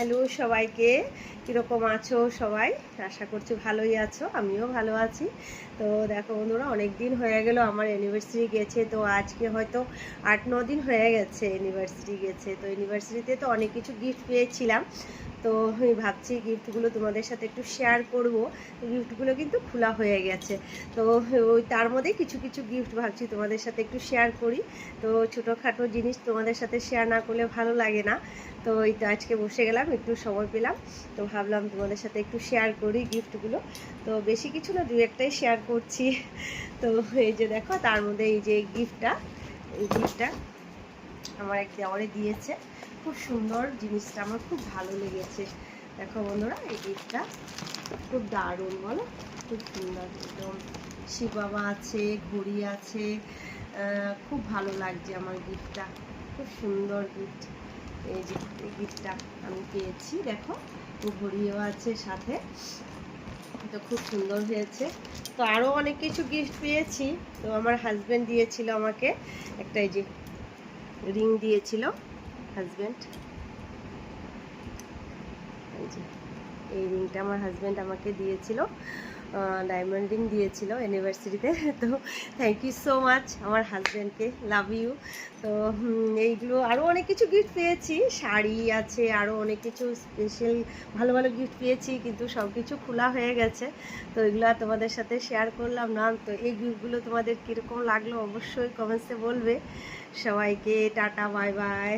Hello সবাইকে, কীরকম আছো সবাই? আশা করছি ভালোই আছো, আমিও ভালো আছি। তো দেখো বন্ধুরা, অনেক দিন হয়ে গেল আমার অ্যানিভার্সারি গেছে। তো আজকে হয়তো 8-9 দিন হয়ে গেছে অ্যানিভার্সারি গেছে। তো অ্যানিভার্সারিতে তো অনেক কিছু গিফট পেয়েছিলাম। তো আমি ভাবছি গিফটগুলো তোমাদের সাথে একটু শেয়ার করব। গিফটগুলো কিন্তু খোলা হয়ে গেছে। তো ওই তার মধ্যে কিছু কিছু গিফট ভাবছি তোমাদের সাথে একটু শেয়ার করি। তো ছোটোখাটো জিনিস তোমাদের সাথে শেয়ার না করলে ভালো লাগে না। তো এই তো আজকে বসে গেলাম, একটু সময় পেলাম, তো ভাবলাম তোমাদের সাথে একটু শেয়ার করি গিফটগুলো। তো বেশি কিছু না, 2-1টাই শেয়ার করছি। তো এই যে দেখো, তার মধ্যে এই যে এই গিফটটা আমার এক দেওয়ারে দিয়েছে। খুব সুন্দর জিনিসটা, আমার খুব ভালো লেগেছে। দেখো বন্ধুরা, এই গিফটটা খুব দারুণ, বলো? খুব সুন্দর, একদম শিব বাবা আছে, ঘড়ি আছে। খুব ভালো লাগছে আমার গিফটটা, খুব সুন্দর গিফট। এই যে এই গিফটটা আমি পেয়েছি, দেখো ঘড়িও আছে সাথে। তো খুব সুন্দর হয়েছে। তো আরও অনেক কিছু গিফট পেয়েছি। তো আমার হাজব্যান্ড দিয়েছিল আমাকে একটা, এই যে রিং দিয়েছিল হাজব্যান্ড। এই যে এই রিংটা আমার হাজব্যান্ড আমাকে দিয়েছিল, ডায়মন্ড রিং দিয়েছিল অ্যানিভার্সারিতে। তো থ্যাংক ইউ সো মাচ আমার হাজব্যান্ডকে, লাভ ইউ। তো এইগুলো আরও অনেক কিছু গিফট পেয়েছি, শাড়ি আছে, আরও অনেক কিছু স্পেশাল ভালো ভালো গিফট পেয়েছি, কিন্তু সব কিছু খোলা হয়ে গেছে। তো এগুলো আর তোমাদের সাথে শেয়ার করলাম না। তো এই গিফটগুলো তোমাদের কীরকম লাগলো অবশ্যই কমেন্টসে বলবে। সবাইকে টাটা, বাই বাই।